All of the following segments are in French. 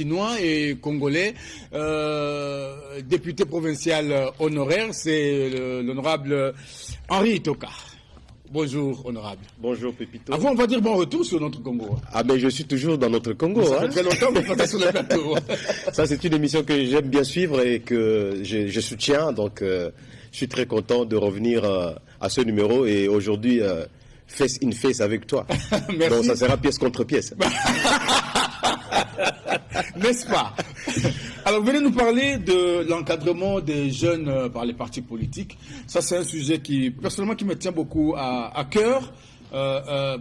Kinois et Congolais, député provincial honoraire, c'est l'honorable Henri Itoka. Bonjour, honorable. Bonjour, Pépito. Avant, on va dire bon retour sur notre Congo. Ah, mais je suis toujours dans notre Congo. Ça fait très longtemps que vous êtes sur le plateau. Ça, c'est une émission que j'aime bien suivre et que je soutiens. Donc, je suis très content de revenir à ce numéro et aujourd'hui, face in face avec toi. Merci. Donc, ça sera pièce contre pièce. N'est-ce pas? Alors, vous venez nous parler de l'encadrement des jeunes par les partis politiques. Ça, c'est un sujet qui, personnellement, qui me tient beaucoup à cœur.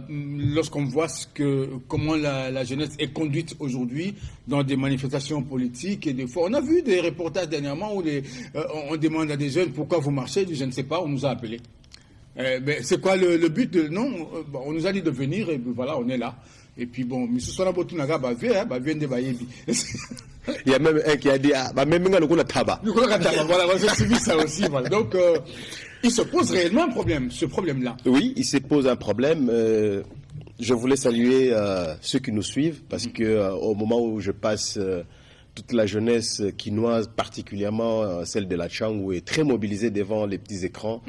Lorsqu'on voit comment la jeunesse est conduite aujourd'hui dans des manifestations politiques et des fois, on a vu des reportages dernièrement où on demande à des jeunes pourquoi vous marchez, je ne sais pas, on nous a appelés. C'est quoi le but non, on nous a dit de venir et voilà, on est là. Et puis bon, M. Sonabotunaga vient de Bayebi. Il y a même un qui a dit, même le tabac. Voilà, j'ai suivi ça aussi. Voilà. Donc, il se pose réellement un problème, ce problème-là. Oui, il se pose un problème. Je voulais saluer ceux qui nous suivent parce que au moment où je passe, toute la jeunesse quinoise, particulièrement celle de la Tchangou, est très mobilisée devant les petits écrans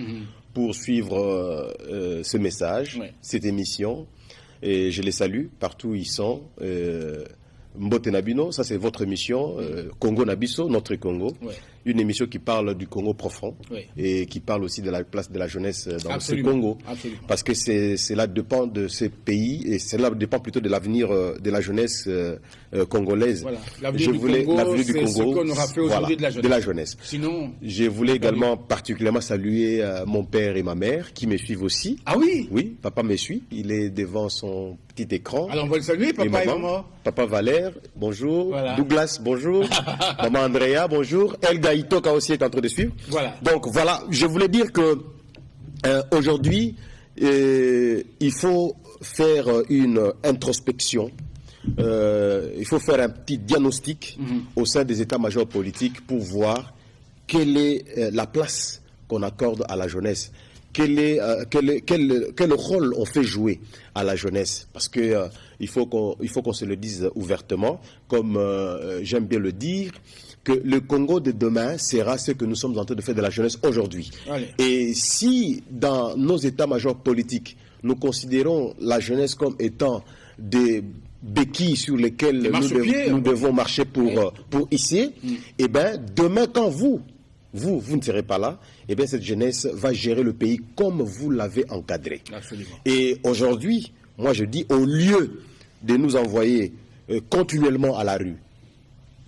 pour suivre ce message, cette émission. Et je les salue partout où ils sont. Mbote Nabino, ça c'est votre émission, Congo Nabiso, notre Congo, une émission qui parle du Congo profond et qui parle aussi de la place de la jeunesse dans ce Congo, parce que cela dépend de ce pays et cela dépend plutôt de l'avenir de la jeunesse congolaise. Voilà. L'avenir du Congo, c'est ce qu'on aura fait aujourd'hui de la jeunesse. Sinon, je voulais également particulièrement saluer mon père et ma mère qui me suivent aussi. Ah oui? Oui, papa me suit, il est devant son petit écran. Alors on va le saluer, papa et maman. Papa Valère, bonjour. Voilà. Douglas, bonjour. Maman Andrea, bonjour. Elga Itoka aussi est en train de suivre. Voilà. Donc voilà, je voulais dire que aujourd'hui, il faut faire une introspection. Il faut faire un petit diagnostic au sein des états-majors politiques pour voir quelle est la place qu'on accorde à la jeunesse. Quel rôle on fait jouer à la jeunesse, parce que il faut qu'on se le dise ouvertement, comme j'aime bien le dire, que le Congo de demain sera ce que nous sommes en train de faire de la jeunesse aujourd'hui. Et si dans nos états-majors politiques nous considérons la jeunesse comme étant des béquilles sur lesquelles nous devons marcher pour hisser, et bien demain quand vous ne serez pas là, et bien cette jeunesse va gérer le pays comme vous l'avez encadré. Absolument. Et aujourd'hui, moi je dis, au lieu de nous envoyer continuellement à la rue,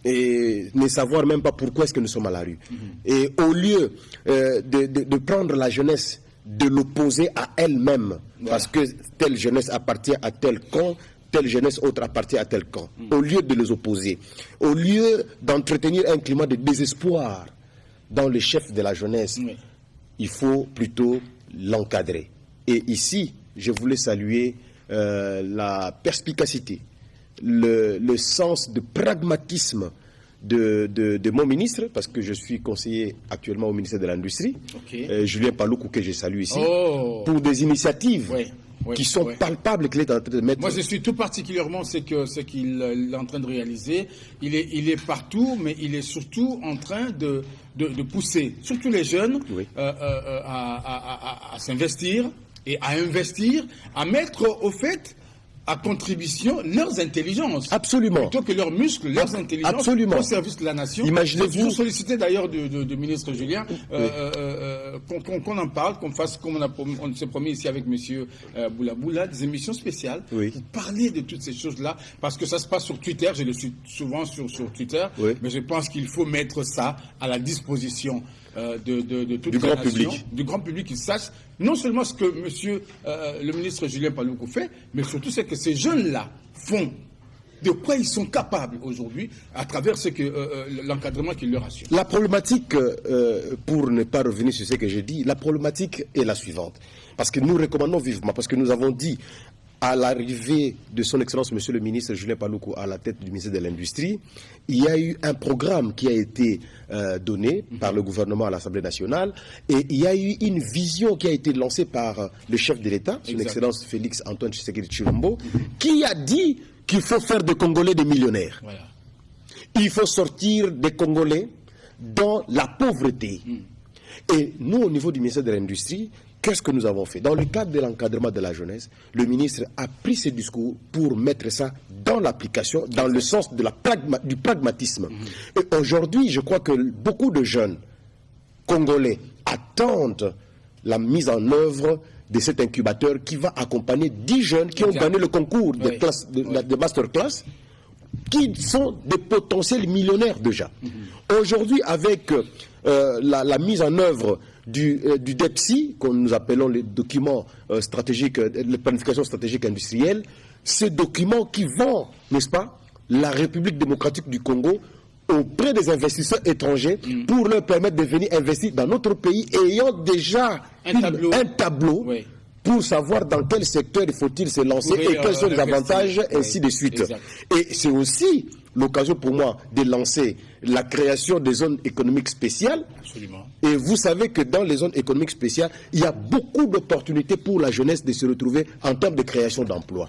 et ne savoir même pas pourquoi est-ce que nous sommes à la rue, et au lieu de prendre la jeunesse, de l'opposer à elle-même, parce que telle jeunesse appartient à tel camp, telle jeunesse autre appartient à tel camp, au lieu de les opposer, au lieu d'entretenir un climat de désespoir dans les chefs de la jeunesse, il faut plutôt l'encadrer. Et ici, je voulais saluer la perspicacité, le sens de pragmatisme de mon ministre, parce que je suis conseiller actuellement au ministère de l'Industrie, Julien Paloukou, que je salue ici, pour des initiatives qui sont palpables, qu'il est en train de mettre. Moi, je suis tout particulièrement ce qu'il est en train de réaliser. Il est partout, mais il est surtout en train de pousser, surtout les jeunes, à s'investir et à investir, à mettre au fait à contribution leurs intelligences. Absolument. Plutôt que leurs muscles, leurs intelligences. Absolument. Au service de la nation. Imaginez-vous. J'ai toujours sollicité d'ailleurs du ministre Julien qu'on en parle, qu'on fasse comme on s'est promis ici avec monsieur Boulaboula, des émissions spéciales pour parler de toutes ces choses-là, parce que ça se passe sur Twitter, je le suis souvent sur Twitter, mais je pense qu'il faut mettre ça à la disposition de toute la nation, du grand public, qui sache non seulement ce que monsieur le ministre Julien Paloukou fait, mais surtout ce que ces jeunes-là font, de quoi ils sont capables aujourd'hui à travers l'encadrement qu'il leur assure. La problématique, pour ne pas revenir sur ce que j'ai dit, la problématique est la suivante. Parce que nous recommandons vivement, parce que nous avons dit à l'arrivée de son Excellence, Monsieur le ministre Julien Paloukou, à la tête du ministère de l'Industrie, il y a eu un programme qui a été donné par le gouvernement à l'Assemblée nationale, et il y a eu une vision qui a été lancée par le chef de l'État, son Excellence Félix Antoine Tshisekedi Tshilombo, qui a dit qu'il faut faire des Congolais des millionnaires. Il faut sortir des Congolais dans la pauvreté. Et nous, au niveau du ministère de l'Industrie, qu'est-ce que nous avons fait? Dans le cadre de l'encadrement de la jeunesse, le ministre a pris ce discours pour mettre ça dans l'application, dans le sens de du pragmatisme. Et aujourd'hui, je crois que beaucoup de jeunes Congolais attendent la mise en œuvre de cet incubateur qui va accompagner 10 jeunes qui ont gagné le concours de masterclass, qui sont des potentiels millionnaires déjà. Aujourd'hui, avec la mise en œuvre du DEPSI, que nous appelons les documents stratégiques, les planifications stratégiques industrielles, ces documents qui vont, n'est-ce pas, la République démocratique du Congo auprès des investisseurs étrangers pour leur permettre de venir investir dans notre pays ayant déjà un tableau pour savoir dans quel secteur il faut-il se lancer et quels sont les avantages, ainsi de suite. Exact. Et c'est aussi l'occasion pour moi de lancer la création des zones économiques spéciales. Absolument. Et vous savez que dans les zones économiques spéciales, il y a beaucoup d'opportunités pour la jeunesse de se retrouver en termes de création d'emplois.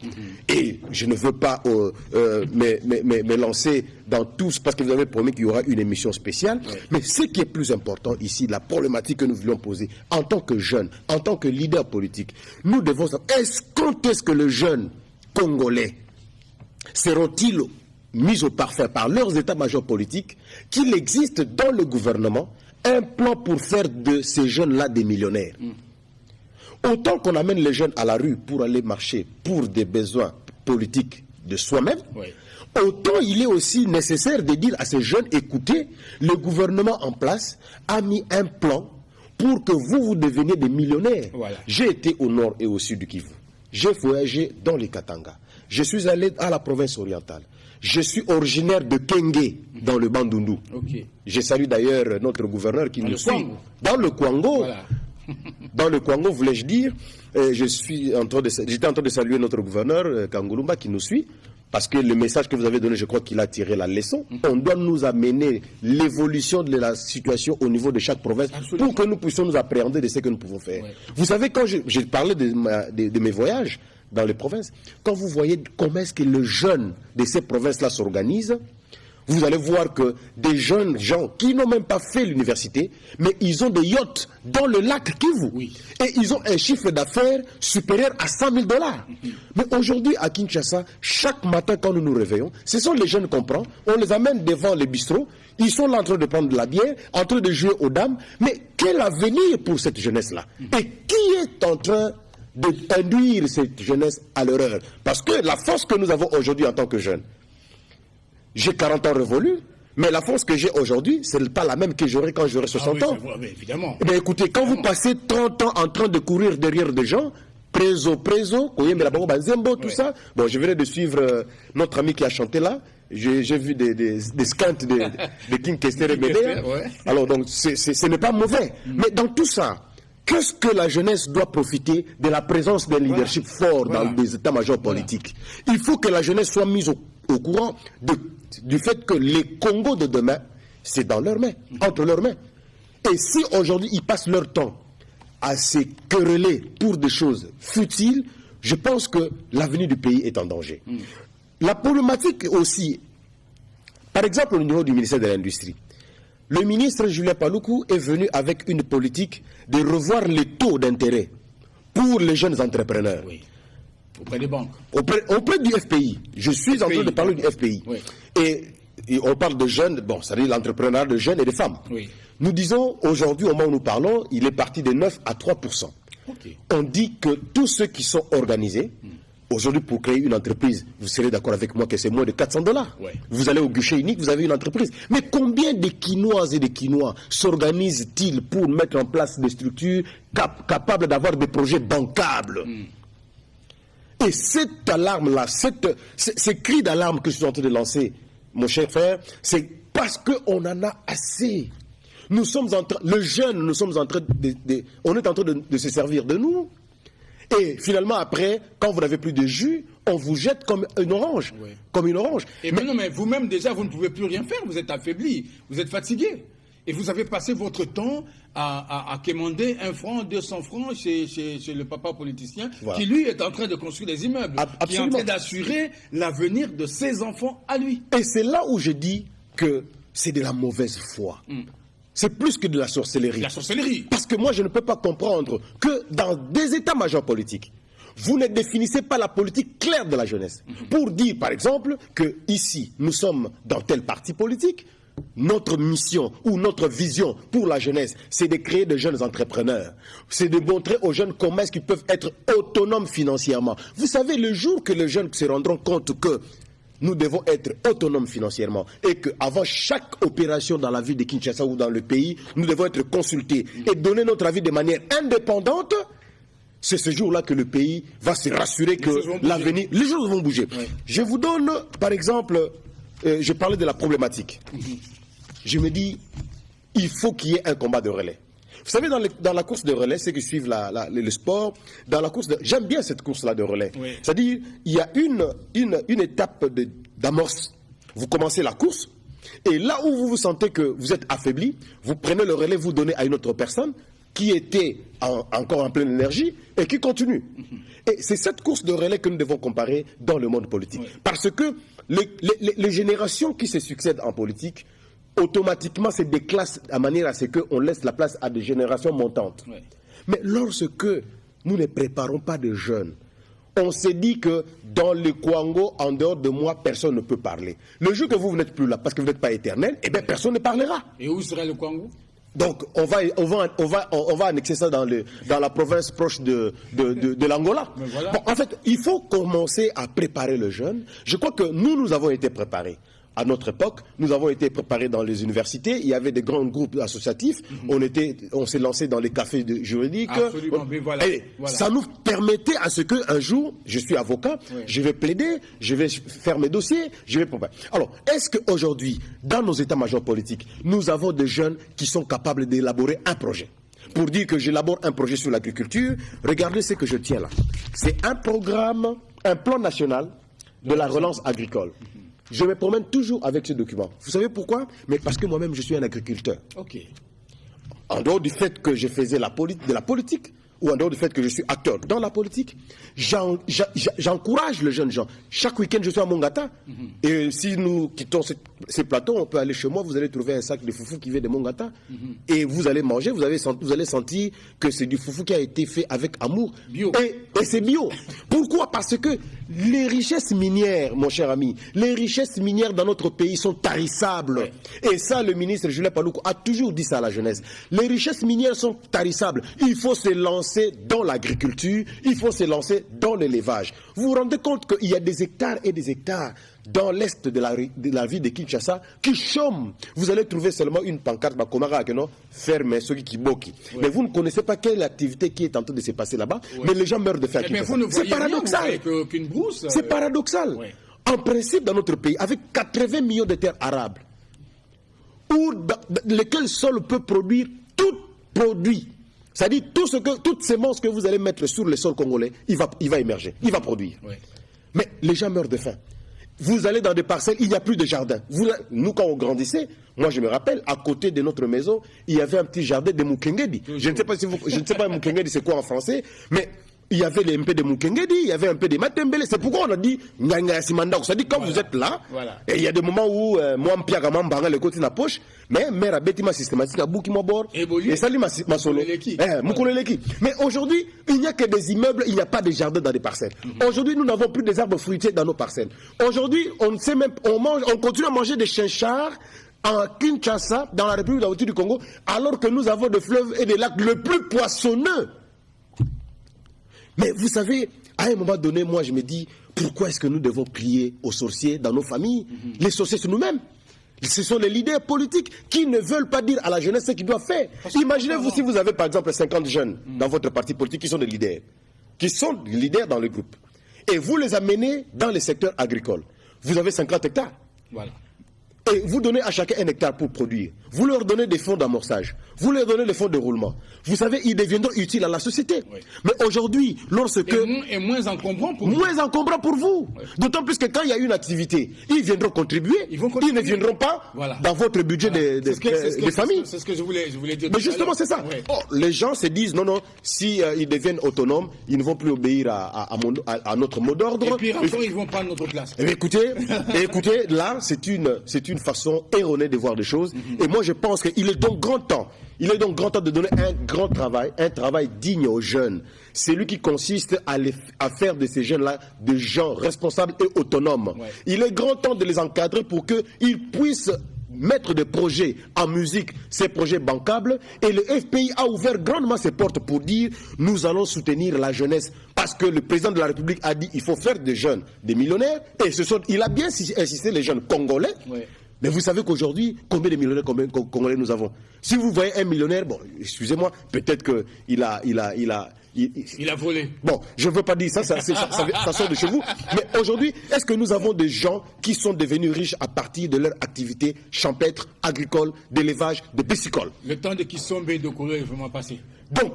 Et je ne veux pas me lancer dans tous, parce que vous avez promis qu'il y aura une émission spéciale. Mais ce qui est plus important ici, la problématique que nous voulions poser, en tant que jeunes, en tant que leader politique, nous devons savoir, quand est-ce que le jeune Congolais seront-ils mis au parfait par leurs états-majors politiques qu'il existe dans le gouvernement un plan pour faire de ces jeunes-là des millionnaires. Autant qu'on amène les jeunes à la rue pour aller marcher pour des besoins politiques de soi-même, autant il est aussi nécessaire de dire à ces jeunes, écoutez, le gouvernement en place a mis un plan pour que vous deveniez des millionnaires. J'ai été au nord et au sud du Kivu. J'ai voyagé dans les Katanga. Je suis allé à la province orientale. Je suis originaire de Kenge, dans le Bandundu. Je salue d'ailleurs notre gouverneur qui nous suit. Dans le Kwango, dans le Kwango, voulais-je dire, j'étais en train de saluer notre gouverneur, Kangulumba, qui nous suit, parce que le message que vous avez donné, je crois qu'il a tiré la leçon. On doit nous amener l'évolution de la situation au niveau de chaque province pour que nous puissions nous appréhender de ce que nous pouvons faire. Vous savez, quand j'ai parlé de mes voyages dans les provinces, quand vous voyez comment est-ce que les jeunes de ces provinces-là s'organisent, vous allez voir que des jeunes gens qui n'ont même pas fait l'université, mais ils ont des yachts dans le lac Kivu. Et ils ont un chiffre d'affaires supérieur à 100 000 $. Mais aujourd'hui, à Kinshasa, chaque matin quand nous nous réveillons, ce sont les jeunes qu'on prend, on les amène devant les bistrots, ils sont là en train de prendre de la bière, en train de jouer aux dames. Mais quel avenir pour cette jeunesse-là? Et qui est en train de conduire cette jeunesse à l'erreur? Parce que la force que nous avons aujourd'hui en tant que jeunes, j'ai 40 ans révolus, mais la force que j'ai aujourd'hui, ce n'est pas la même que j'aurai quand j'aurai 60 ans. Évidemment. Mais écoutez, quand vous passez 30 ans en train de courir derrière des gens, preso, tout ça, bon, je venais de suivre notre ami qui a chanté là, j'ai vu des scants de King Kester et Médéa. Alors donc, ce n'est pas mauvais. Mais dans tout ça, qu'est-ce que la jeunesse doit profiter de la présence d'un leadership fort dans les états-majors politiques? Il faut que la jeunesse soit mise au courant du fait que les Congos de demain, c'est dans leurs mains, entre leurs mains. Et si aujourd'hui ils passent leur temps à se quereller pour des choses futiles, je pense que l'avenir du pays est en danger. La problématique aussi, par exemple au niveau du ministère de l'Industrie, le ministre Julien Paluku est venu avec une politique de revoir les taux d'intérêt pour les jeunes entrepreneurs. Auprès des banques. Auprès du FPI. Je suis en train de parler du FPI. Et on parle de jeunes, bon, ça veut dire l'entrepreneuriat de jeunes et de femmes. Nous disons, aujourd'hui, au moment où nous parlons, il est parti de 9 à 3%. On dit que tous ceux qui sont organisés, aujourd'hui, pour créer une entreprise, vous serez d'accord avec moi que c'est moins de 400 $. Vous allez au guichet unique, vous avez une entreprise. Mais combien de Quinoises et de Quinois s'organisent-ils pour mettre en place des structures capables d'avoir des projets bancables? Et cette alarme-là, ces cris d'alarme que je suis en train de lancer, mon cher frère, c'est parce qu'on en a assez. Nous sommes en train, le jeune, nous sommes en train on est en train de se servir de nous. Et finalement, après, quand vous n'avez plus de jus, on vous jette comme une orange. Comme une orange. Mais vous-même, déjà, vous ne pouvez plus rien faire. Vous êtes affaibli, vous êtes fatigué. Et vous avez passé votre temps à quémander 1 franc, 200 francs chez le papa politicien, qui lui est en train de construire des immeubles, qui est en train d'assurer l'avenir de ses enfants à lui. Et c'est là où je dis, que c'est de la mauvaise foi. C'est plus que de la sorcellerie. La sorcellerie. Parce que moi, je ne peux pas comprendre que dans des états-majors politiques, vous ne définissez pas la politique claire de la jeunesse. Pour dire, par exemple, que ici, nous sommes dans tel parti politique, notre mission ou notre vision pour la jeunesse, c'est de créer de jeunes entrepreneurs. C'est de montrer aux jeunes comment est-ce qu'ils peuvent être autonomes financièrement. Vous savez, le jour que les jeunes se rendront compte que nous devons être autonomes financièrement et qu'avant chaque opération dans la ville de Kinshasa ou dans le pays, nous devons être consultés et donner notre avis de manière indépendante, c'est ce jour-là que le pays va se rassurer que l'avenir... Les choses vont bouger. Ouais. Je vous donne, par exemple, je parlais de la problématique. Je me dis, il faut qu'il y ait un combat de relais. Vous savez, dans la course de relais, ceux qui suivent le sport, dans la course j'aime bien cette course-là de relais. Oui. C'est-à-dire, il y a une étape d'amorce. Vous commencez la course, et là où vous vous sentez que vous êtes affaibli, vous prenez le relais, vous donnez à une autre personne qui était encore en pleine énergie et qui continue. Et c'est cette course de relais que nous devons comparer dans le monde politique. Oui. Parce que les générations qui se succèdent en politique, automatiquement, c'est des classes à manière à ce qu'on laisse la place à des générations montantes. Oui. Mais lorsque nous ne préparons pas de jeunes, on s'est dit que dans le Kwango, en dehors de moi, personne ne peut parler. Le jour que vous n'êtes plus là, parce que vous n'êtes pas éternel, eh bien, personne ne parlera. Et où serait le Kwango? Donc, on va annexer ça dans la province proche de l'Angola. Voilà. Bon, en fait, il faut commencer à préparer le jeune. Je crois que nous avons été préparés. À notre époque, nous avons été préparés dans les universités. Il y avait des grands groupes associatifs. On s'est lancé dans les cafés juridiques. Absolument, mais voilà. Ça nous permettait à ce qu'un jour, je suis avocat, oui, je vais plaider, je vais faire mes dossiers, je vais préparer. Alors, est-ce qu'aujourd'hui, dans nos états-majors politiques, nous avons des jeunes qui sont capables d'élaborer un projet? Pour dire que j'élabore un projet sur l'agriculture, regardez ce que je tiens là. C'est un programme, un plan national de la relance agricole. Je me promène toujours avec ce document. Vous savez pourquoi? Mais parce que moi-même, je suis un agriculteur. Ok. En dehors du fait que je faisais de la politique, ou en dehors du fait que je suis acteur dans la politique, j'encourage les jeunes gens. Chaque week-end, je suis à Mongata. Et si nous quittons ces plateaux, on peut aller chez moi, vous allez trouver un sac de foufou qui vient de Mongata. Et vous allez manger, vous allez sentir que c'est du foufou qui a été fait avec amour. Bio. Et c'est bio. Pourquoi? Parce que les richesses minières, mon cher ami, les richesses minières dans notre pays sont tarissables. Ouais. Et ça, le ministre Julien Paluku a toujours dit ça à la jeunesse. Les richesses minières sont tarissables. Il faut se lancer dans l'agriculture, il faut se lancer dans l'élevage. Vous vous rendez compte qu'il y a des hectares et des hectares dans l'est de la ville de Kinshasa qui chôment. Vous allez trouver seulement une pancarte ferme ceux qui boki. Oui. Mais vous ne connaissez pas quelle activité qui est en train de se passer là-bas. Oui. Mais les gens meurent de faim. C'est paradoxal. C'est paradoxal. Oui. En principe, dans notre pays, avec 80 millions de terres arables, lesquelles seul peut produire tout produit. C'est-à-dire toute sémence que vous allez mettre sur le sol congolais, il va émerger, il va produire. Oui. Mais les gens meurent de faim. Vous allez dans des parcelles, il n'y a plus de jardin. Nous, quand on grandissait, moi je me rappelle, à côté de notre maison, il y avait un petit jardin de Mukengedi. Je ne sais pas Mukengedi c'est quoi en français, mais il y avait un peu de Mukengedi, il y avait un peu de Matembele. C'est pourquoi on a dit Nyanga Simandako. C'est-à-dire quand vous êtes là, et il y a des moments où moi Mpia Gamamba le côté de la poche, mais mère a bêti ma systématique à Bouki Mobor et ça ma solo. Mukoleleki. Mais aujourd'hui, il n'y a que des immeubles, il n'y a pas de jardin dans les parcelles. Aujourd'hui, nous n'avons plus des arbres fruitiers dans nos parcelles. Aujourd'hui, on continue à manger des chinchards en Kinshasa, dans la République du Congo, alors que nous avons des fleuves et des lacs le plus poissonneux. Mais vous savez, à un moment donné, moi je me dis, pourquoi est-ce que nous devons crier aux sorciers dans nos familles? Les sorciers, c'est nous-mêmes. Ce sont les leaders politiques qui ne veulent pas dire à la jeunesse ce qu'ils doivent faire. Imaginez-vous si vous avez par exemple 50 jeunes dans votre parti politique qui sont des leaders dans le groupe. Et vous les amenez dans les secteurs agricoles. Vous avez 50 hectares. Voilà. Et vous donnez à chacun un hectare pour produire. vous leur donnez des fonds d'amorçage, vous leur donnez des fonds de roulement. Vous savez, ils deviendront utiles à la société. Oui. Mais aujourd'hui, lorsque... Et moins encombrant pour vous. Moins encombrant pour vous. Oui. D'autant plus que quand il y a une activité, ils viendront contribuer. Ils ne viendront pas dans votre budget des familles. C'est ce que je voulais dire. Mais justement, c'est ça. Oui. Oh, les gens se disent, non, si ils deviennent autonomes, ils ne vont plus obéir à notre mot d'ordre. Et puis encore, ils vont prendre notre place. Écoutez, là, c'est une façon erronée de voir les choses. Et moi, je pense qu'il est donc grand temps. Il est donc grand temps de donner un travail digne aux jeunes. C'est lui qui consiste à faire de ces jeunes-là des gens responsables et autonomes. Ouais. Il est grand temps de les encadrer pour qu'ils puissent mettre des projets en musique, ces projets bancables. Et le FPI a ouvert grandement ses portes pour dire nous allons soutenir la jeunesse. Parce que le président de la République a dit il faut faire des jeunes des millionnaires. Et il a bien insisté les jeunes congolais. Ouais. Mais vous savez qu'aujourd'hui, combien de millionnaires congolais nous avons? Si vous voyez un millionnaire, bon, excusez-moi, peut-être qu'il a volé. Bon, je ne veux pas dire ça sort de chez vous. Mais aujourd'hui, est-ce que nous avons des gens qui sont devenus riches à partir de leur activité champêtre, agricole, d'élevage, de piscicole? Le temps de Kisombe et de Kolo est vraiment passé. Donc,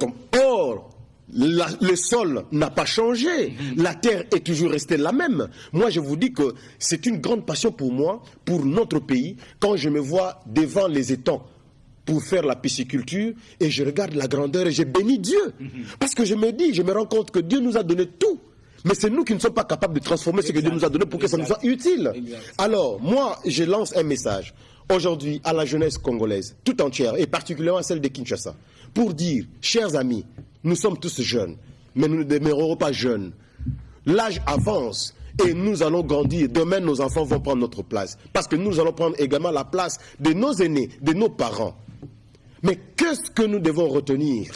le sol n'a pas changé, la terre est toujours restée la même. Moi, je vous dis que c'est une grande passion pour moi, pour notre pays, quand je me vois devant les étangs pour faire la pisciculture et je regarde la grandeur et je bénis Dieu. Parce que je me rends compte que Dieu nous a donné tout. Mais c'est nous qui ne sommes pas capables de transformer ce que Dieu nous a donné pour que ça nous soit utile. Alors, moi, je lance un message aujourd'hui à la jeunesse congolaise, tout entière, et particulièrement à celle de Kinshasa, pour dire, chers amis, nous sommes tous jeunes, mais nous ne demeurerons pas jeunes. L'âge avance et nous allons grandir. Demain, nos enfants vont prendre notre place. Parce que nous allons prendre également la place de nos aînés, de nos parents. Mais qu'est-ce que nous devons retenir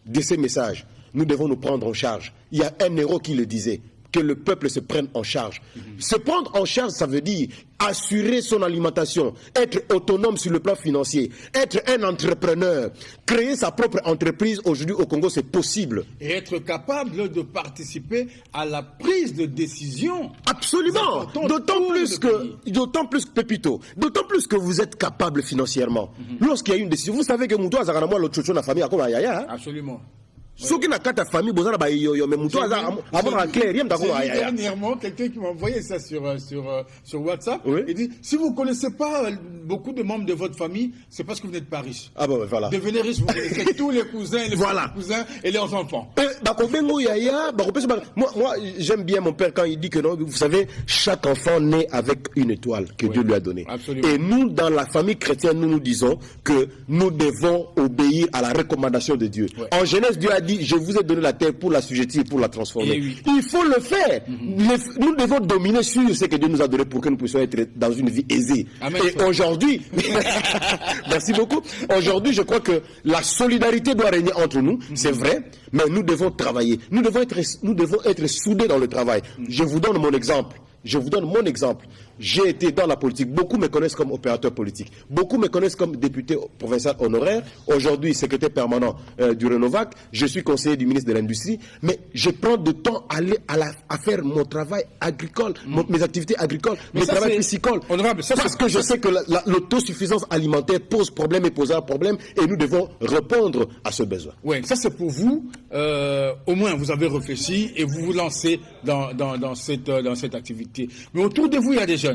de ces messages? Nous devons nous prendre en charge. Il y a un héros qui le disait, que le peuple se prenne en charge. Se prendre en charge, ça veut dire assurer son alimentation, être autonome sur le plan financier, être un entrepreneur, créer sa propre entreprise. Aujourd'hui au Congo, c'est possible. Et être capable de participer à la prise de décision. Absolument. D'autant plus, Pépito, d'autant plus que vous êtes capable financièrement. Lorsqu'il y a une décision, vous savez que Moutou a zagana moi l'autre chose la famille a comme Ayaya. Absolument. Ceux qui n'ont pas ta famille, vous avez mais Moutou a avoir clair. Dernièrement, quelqu'un qui m'a envoyé ça sur WhatsApp, il dit si vous ne connaissez pas beaucoup de membres de votre famille, c'est parce que vous n'êtes pas riche. Ah bon, voilà. Devenez riche, vous connaissez tous les cousins, les cousins et leurs enfants. Moi, j'aime bien mon père quand il dit que non, vous savez, chaque enfant naît avec une étoile que Dieu lui a donnée. Absolument. Et nous, dans la famille chrétienne, nous disons que nous devons obéir à la recommandation de Dieu. Ouais. En Genèse, Dieu a dit je vous ai donné la terre pour la sujetir, pour la transformer. Oui. Il faut le faire. Nous devons dominer sur ce que Dieu nous a donné pour que nous puissions être dans une vie aisée. Amen. Et aujourd'hui, merci beaucoup. Aujourd'hui, je crois que la solidarité doit régner entre nous, c'est vrai, mais nous devons travailler. Nous devons être soudés dans le travail. Je vous donne mon exemple. J'ai été dans la politique. Beaucoup me connaissent comme opérateur politique. Beaucoup me connaissent comme député provincial honoraire. Aujourd'hui, secrétaire permanent du Renovac. Je suis conseiller du ministre de l'Industrie. Mais je prends du temps à faire mon travail agricole, mes activités agricoles, mes travail piscicole. Parce que je sais que l'autosuffisance alimentaire pose problème et posera problème. Et nous devons répondre à ce besoin. Oui, ça c'est pour vous. Au moins, vous avez réfléchi et vous vous lancez dans cette activité. Mais autour de vous, il y a des jeunes.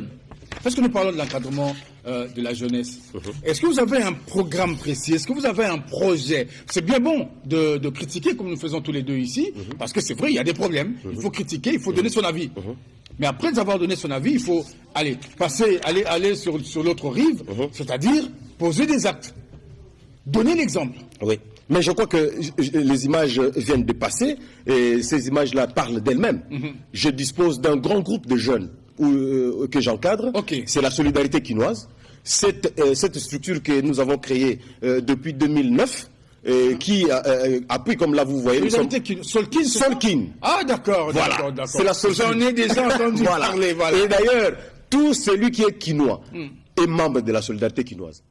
Parce que nous parlons de l'encadrement de la jeunesse. Est-ce que vous avez un programme précis? Est-ce que vous avez un projet? C'est bien bon de critiquer comme nous faisons tous les deux ici, parce que c'est vrai, il y a des problèmes. Il faut critiquer, il faut donner son avis. Mais après avoir donné son avis, il faut aller sur l'autre rive, c'est-à-dire poser des actes. Donner l'exemple. Oui. Mais je crois que les images viennent de passer et ces images-là parlent d'elles-mêmes. Je dispose d'un grand groupe de jeunes que j'encadre. C'est la Solidarité Quinoise. Cette structure que nous avons créée depuis 2009, qui appuie, comme là vous voyez... Solkin. Ah d'accord. Voilà. C'est la Solkin. J'en ai déjà entendu parler. Voilà. Et d'ailleurs, tout celui qui est quinois est membre de la Solidarité Quinoise.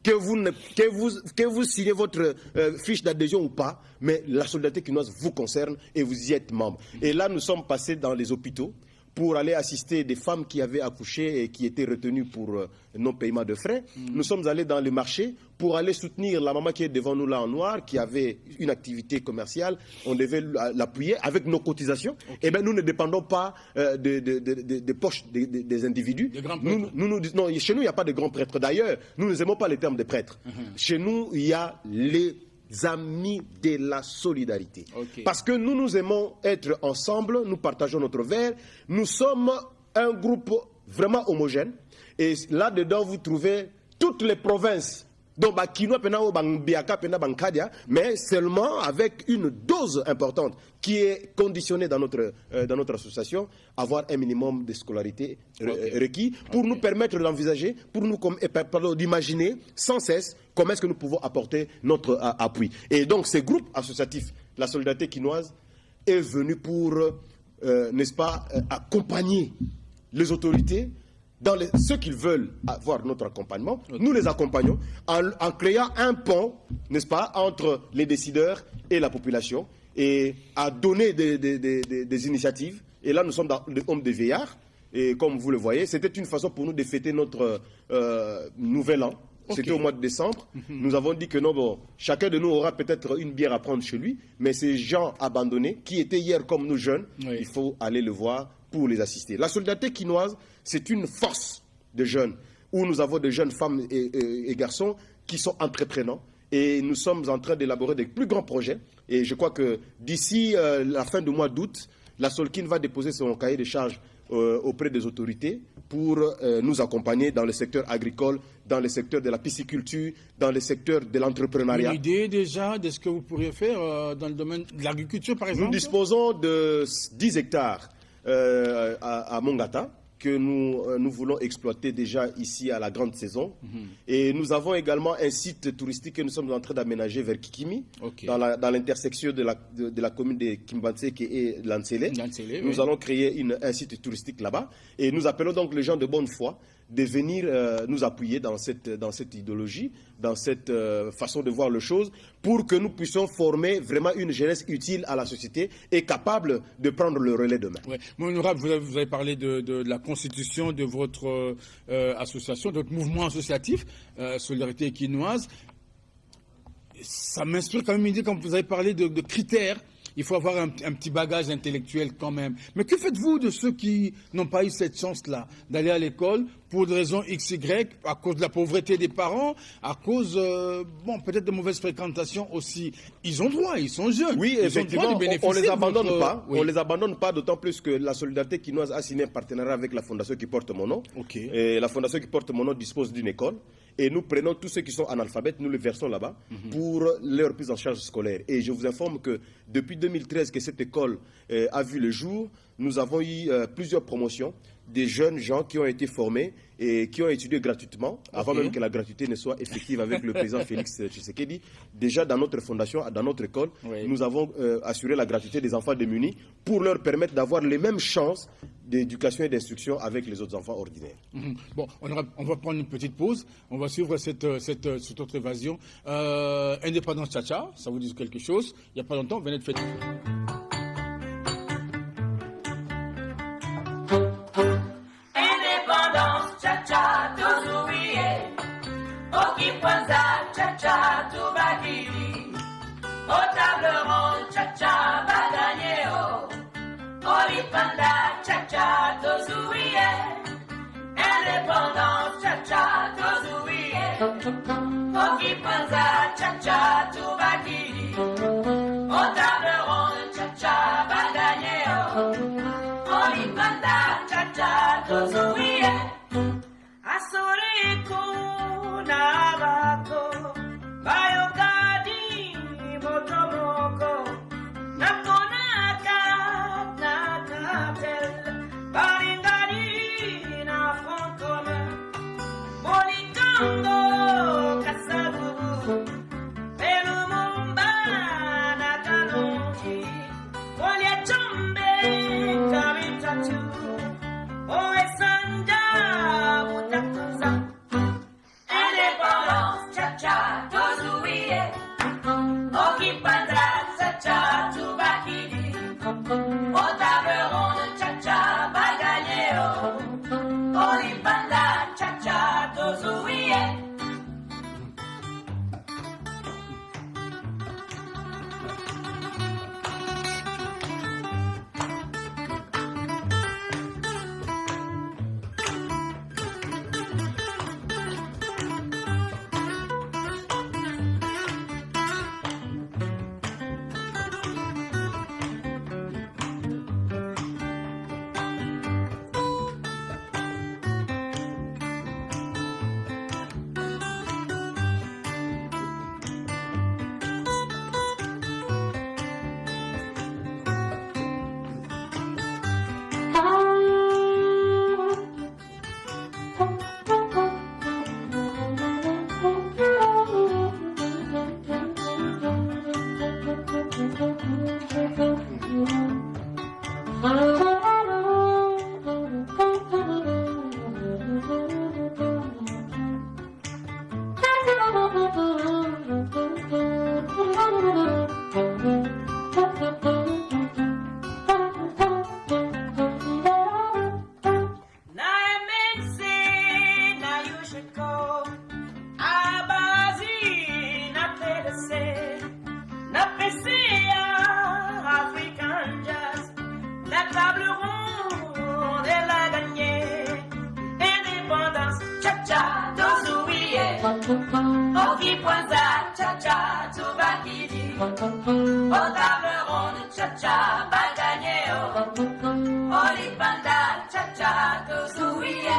Que vous signez votre fiche d'adhésion ou pas, mais la Solidarité Quinoise vous concerne et vous y êtes membre. Et là, nous sommes passés dans les hôpitaux pour aller assister des femmes qui avaient accouché et qui étaient retenues pour non-paiement de frais. Nous sommes allés dans le marché pour aller soutenir la maman qui est devant nous là en noir, qui avait une activité commerciale. On devait l'appuyer avec nos cotisations. Et bien, nous ne dépendons pas des poches des individus. Des grands prêtres. Non, chez nous, il n'y a pas de grands prêtres. D'ailleurs, nous n'aimons pas les termes de prêtres. Chez nous, il y a les amis de la solidarité. Parce que nous aimons être ensemble, nous partageons notre verre, nous sommes un groupe vraiment homogène. Et là-dedans, vous trouvez toutes les provinces, mais seulement avec une dose importante qui est conditionnée dans notre association, avoir un minimum de scolarité requis pour nous permettre d'envisager, pour nous d'imaginer sans cesse comment est-ce que nous pouvons apporter notre appui. Et donc, ces groupes associatifs, la solidarité quinoise, est venu pour, n'est-ce pas, accompagner les autorités dans ceux qui veulent avoir notre accompagnement. Nous les accompagnons en créant un pont, n'est-ce pas, entre les décideurs et la population, et à donner des initiatives. Et là, nous sommes dans le Homme des Veillards. Et comme vous le voyez, c'était une façon pour nous de fêter notre nouvel an. C'était au mois de décembre. Nous avons dit que non, bon, chacun de nous aura peut-être une bière à prendre chez lui, mais ces gens abandonnés, qui étaient hier comme nous jeunes, il faut aller le voir pour les assister. La solidarité quinoise, c'est une force de jeunes, où nous avons de jeunes femmes et garçons qui sont entreprenants. Et nous sommes en train d'élaborer des plus grands projets. Et je crois que d'ici la fin du mois d'août, la Solkin va déposer son cahier de charges auprès des autorités pour nous accompagner dans le secteur agricole, dans le secteur de la pisciculture, dans le secteur de l'entrepreneuriat. Une idée déjà de ce que vous pourriez faire dans le domaine de l'agriculture, par exemple? Nous disposons de 10 hectares à Mongata, que nous voulons exploiter déjà ici à la grande saison. Et nous avons également un site touristique que nous sommes en train d'aménager vers Kikimi, dans l'intersection de la commune de Kimbanseke et Lansele. Nous allons créer un site touristique là-bas. Et nous appelons donc les gens de bonne foi de venir nous appuyer dans cette idéologie, dans cette façon de voir les choses, pour que nous puissions former vraiment une jeunesse utile à la société et capable de prendre le relais demain. Ouais. Mon honorable, vous avez parlé de la constitution de votre association, de votre mouvement associatif, Solidarité Quinoise. Ça m'inspire quand même une idée, quand vous avez parlé de critères. Il faut avoir un petit bagage intellectuel quand même. Mais que faites-vous de ceux qui n'ont pas eu cette chance-là d'aller à l'école pour des raisons XY, à cause de la pauvreté des parents, à cause, peut-être de mauvaise fréquentation aussi? Ils ont droit, ils sont jeunes. Oui, effectivement, on ne les abandonne pas. Oui. On les abandonne pas, d'autant plus que la Solidarité Quinoise a signé un partenariat avec la fondation qui porte mon nom. Et la fondation qui porte mon nom dispose d'une école. Et nous prenons tous ceux qui sont analphabètes, nous les versons là-bas pour leur prise en charge scolaire. Et je vous informe que depuis 2013 que cette école a vu le jour, nous avons eu plusieurs promotions, des jeunes gens qui ont été formés et qui ont étudié gratuitement, avant même que la gratuité ne soit effective avec le président Félix Tshisekedi. Déjà dans notre fondation, dans notre école, nous avons assuré la gratuité des enfants démunis pour leur permettre d'avoir les mêmes chances d'éducation et d'instruction avec les autres enfants ordinaires. Bon, on va prendre une petite pause. On va suivre cette autre évasion. Indépendance Tcha-Tcha, ça vous dit quelque chose? Il n'y a pas longtemps, vous venez de fêter. Indépendance Tcha-Tcha, tuzuie. Okipwanza Tcha-Tcha, tubadili. Au table ronde Tcha-Tcha, baganyeo. Olipanda Tcha-Tcha, tuzuie. Indépendance Tcha-Tcha, tuzuie. Okipwanza Tcha-Tcha, tubadili. Au table ronde Tcha-Tcha, baganyeo. Olipanda Tcha-Tcha, tuzuie. Asoriko na bako, bayokadi motomoko, nakonaka na katel, baringari na front commun, bolikango kasabu, pelumumba na kanonji, boliachombe kabitatu, oesanga. Au table ronde, cha-cha, pas gagné, oh. Olipanda, cha-cha, tozouiye.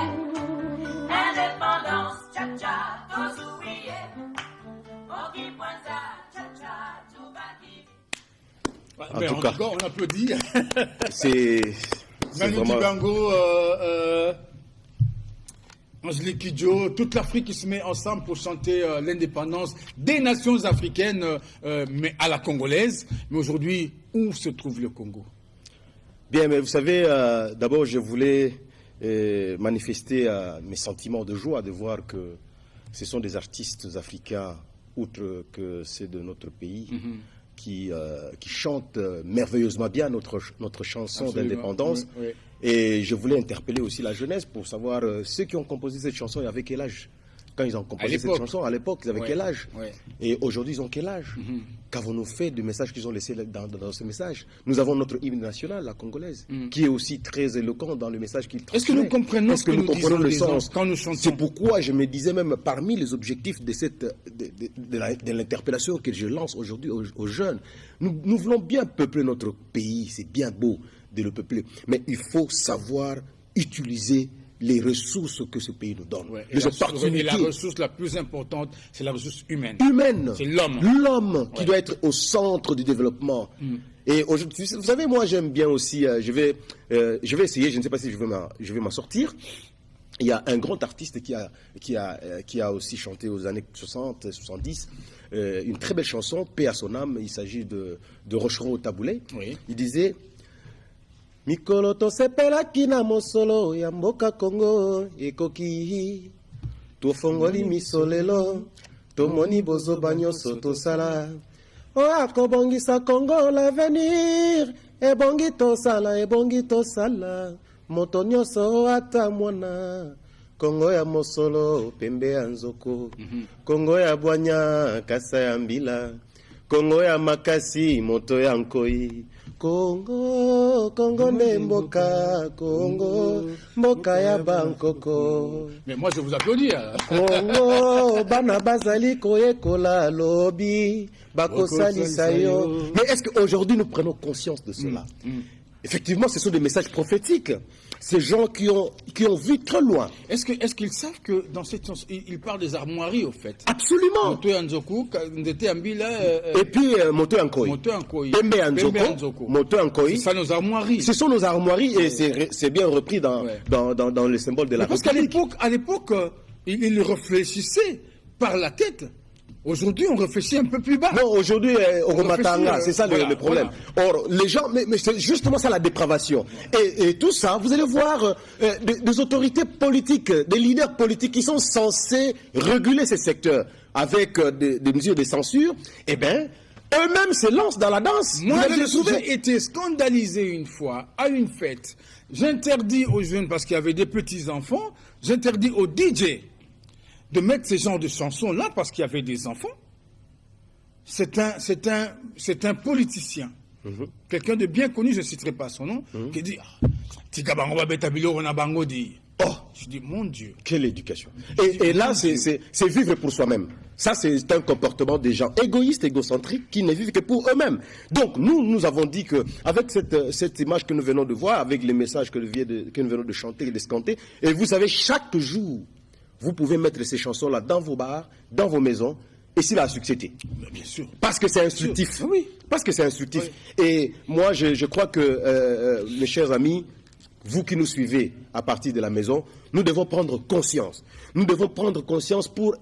Indépendance, cha-cha, tozouiye. Okipwanza, cha-cha, toubaki. En tout cas, on applaudit. C'est Manu vraiment... Dibango, Angélique Kidjo, toute l'Afrique qui se met ensemble pour chanter l'indépendance des nations africaines, mais à la congolaise. Mais aujourd'hui, où se trouve le Congo? Bien, mais vous savez, d'abord, je voulais manifester mes sentiments de joie de voir que ce sont des artistes africains, outre que c'est de notre pays, qui chantent merveilleusement bien notre chanson d'indépendance. Oui, oui. Et je voulais interpeller aussi la jeunesse pour savoir ceux qui ont composé cette chanson, ils avaient quel âge? Quand ils ont composé cette chanson, à l'époque, ils avaient quel âge? Et aujourd'hui, ils ont quel âge? Qu'avons-nous fait du message qu'ils ont laissé dans ce message? Nous avons notre hymne national, la congolaise, qui est aussi très éloquent dans le message qu'il transmet. Est-ce que nous comprenons Est-ce que nous comprenons le sens quand nous chantons? C'est pourquoi je me disais même parmi les objectifs de l'interpellation que je lance aujourd'hui aux jeunes, nous voulons bien peupler notre pays, c'est bien beau de le peupler, mais il faut savoir utiliser les ressources que ce pays nous donne. Les opportunités. Et la ressource la plus importante, c'est la ressource humaine. C'est l'homme. L'homme qui doit être au centre du développement. Et aujourd'hui, vous savez, moi j'aime bien aussi, je vais essayer, je ne sais pas si je vais m'en sortir. Il y a un grand artiste qui a aussi chanté aux années 60, 70, une très belle chanson, Paix à son âme. Il s'agit de Rocheron au Taboulé. Il disait... Mikolo tosepelaki na mosolo ya mboka Congo ekoki tofongoli misolelo tomoni bozoba nyonso tosala o akobongisa Congo l'avenir ebongi tosala moto nyonso ata mwana Congo ya mosolo pembe ya nzoko Congo ya bwanya kasa ya mbila Congo ya makasi moto ya nkoi Congo nde mboka, Congo, mboka ya Bangkoko. Mais moi je vous applaudis. Congo, bana bazali koyekola lobi, bakosalisa yo. Mais est-ce qu'aujourd'hui nous prenons conscience de cela? Effectivement, ce sont des messages prophétiques. Ces gens qui ont vu très loin. Est-ce qu'ils savent que dans cette chanson, ils parlent des armoiries, au fait? Absolument. Moto Anzoku, Ndete Ambila. Et puis Moto Ankoi. Pembe Anzoko. Moto Ankoi. C'est ça nos armoiries. Ce sont nos armoiries et c'est bien repris dans le symbole de la République. Parce qu'à l'époque, ils réfléchissaient par la tête. Aujourd'hui, on réfléchit un peu plus bas. Non, aujourd'hui, Oromatanga, c'est ça le problème. Voilà. Or, les gens, mais c'est justement ça la dépravation. Et tout ça, vous allez voir des autorités politiques, des leaders politiques qui sont censés réguler ces secteurs avec des mesures de censure, eh bien, eux-mêmes se lancent dans la danse. Moi, j'ai été scandalisé une fois à une fête. J'interdis aux jeunes, parce qu'il y avait des petits-enfants, j'interdis aux DJ de mettre ce genre de chansons-là parce qu'il y avait des enfants. C'est un politicien, quelqu'un de bien connu, je ne citerai pas son nom, qui dit oh, je dis, mon Dieu. Quelle éducation. Et là, c'est vivre pour soi-même. Ça, c'est un comportement des gens égoïstes, égocentriques, qui ne vivent que pour eux-mêmes. Donc, nous avons dit qu'avec cette image que nous venons de voir, avec les messages que nous venons de chanter et de scanter, et vous savez, chaque jour, vous pouvez mettre ces chansons-là dans vos bars, dans vos maisons, et c'est la succéder. Bien sûr. Parce que c'est instructif. Oui. Parce que c'est instructif. Oui. Et moi, je crois que, mes chers amis, vous qui nous suivez à partir de la maison, nous devons prendre conscience. Nous devons prendre conscience pour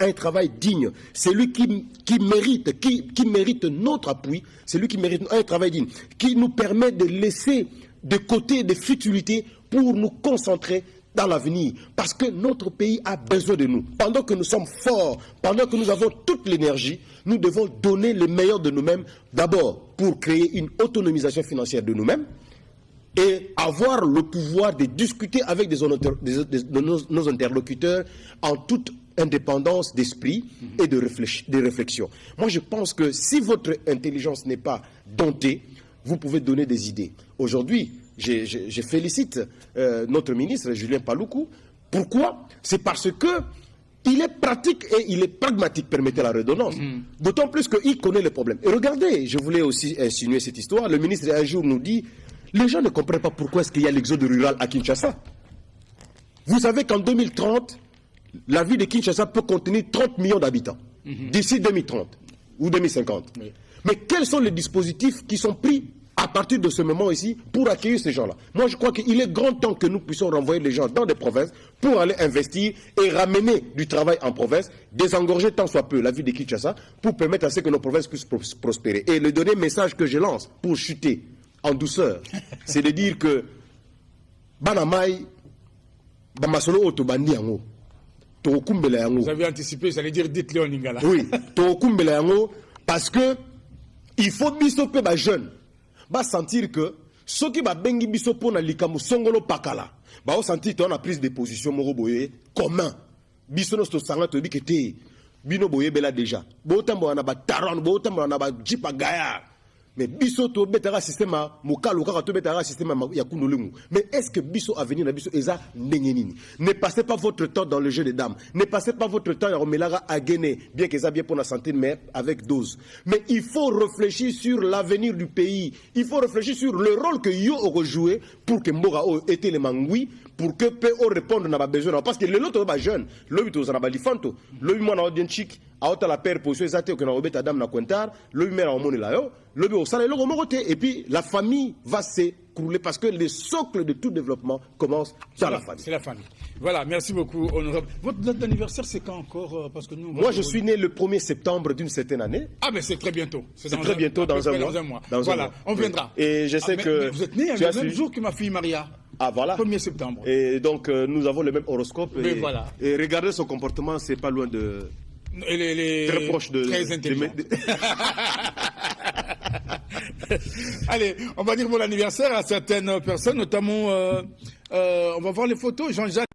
un travail digne. Celui qui mérite notre appui, celui qui mérite un travail digne, qui nous permet de laisser de côté des futilités pour nous concentrer dans l'avenir, parce que notre pays a besoin de nous. Pendant que nous sommes forts, pendant que nous avons toute l'énergie, nous devons donner le meilleur de nous-mêmes, d'abord pour créer une autonomisation financière de nous-mêmes et avoir le pouvoir de discuter avec nos interlocuteurs en toute indépendance d'esprit et de réflexion. Moi, je pense que si votre intelligence n'est pas domptée, vous pouvez donner des idées. Aujourd'hui, je félicite notre ministre Julien Paluku. Pourquoi? C'est parce que il est pratique et il est pragmatique, permettez la redondance. D'autant plus qu'il connaît les problèmes. Et regardez, je voulais aussi insinuer cette histoire. Le ministre un jour nous dit, les gens ne comprennent pas pourquoi est-ce qu'il y a l'exode rural à Kinshasa. Vous savez qu'en 2030, la ville de Kinshasa peut contenir 30 millions d'habitants, d'ici 2030 ou 2050. Oui. Mais quels sont les dispositifs qui sont pris à partir de ce moment ici pour accueillir ces gens-là? Moi, je crois qu'il est grand temps que nous puissions renvoyer les gens dans des provinces pour aller investir et ramener du travail en province, désengorger tant soit peu la ville de Kinshasa pour permettre à ce que nos provinces puissent prospérer. Et le dernier message que je lance pour chuter en douceur, c'est de dire que Banamai, Bamasolo Otobandi Yango, vous avez anticipé, ça veut dire dites-le en lingala. Oui, Tokumbele Yango, parce que il faut bisoper les jeunes. Va sentir que ceux qui va bengi biso pona likamu songolo pakala va sentir qu'on a prise de position moro boye commun biso no sto sanga to bikete bino boye bela déjà bo tambo na ba taron bo tambo na ba jipa gaya mais biso to betara système mokalo kaka to betara système ya kunolemu. Mais est-ce que biso avenir na biso eza ndenyenini? Ne passez pas votre temps dans le jeu des dames, ne passez pas votre temps à remelara à gagner, bien que ça bien pour la santé mais avec dose. Mais il faut réfléchir sur l'avenir du pays, il faut réfléchir sur le rôle que yo aura joué pour que Mbora était les mangui, pour que PO réponde à nos besoins. Parce que les autres sont jeunes, l'homme est aux anabalifanto, l'homme est en audience chic, à la paire position exacte que nous avons na Quentar, l'homme est en monnaie là, l'homme est au salaire, l'homme est et puis la famille va s'écrouler parce que le socle de tout développement commence par la famille. C'est la famille. Voilà, merci beaucoup, honorable. Votre date d'anniversaire, c'est quand encore? Parce que nous, moi, je suis né le 1er septembre d'une certaine année. Ah, mais c'est très bientôt. C'est très bientôt, dans un mois. Voilà, on viendra. Et je sais que. Mais vous êtes né le même jour que ma fille Maria. Ah, voilà. 1er septembre. Et donc, nous avons le même horoscope. Mais voilà. Et regardez son comportement, c'est pas loin de. Très proche de. Très intelligent. Allez, on va dire bon anniversaire à certaines personnes, notamment, on va voir les photos. Jean-Jacques.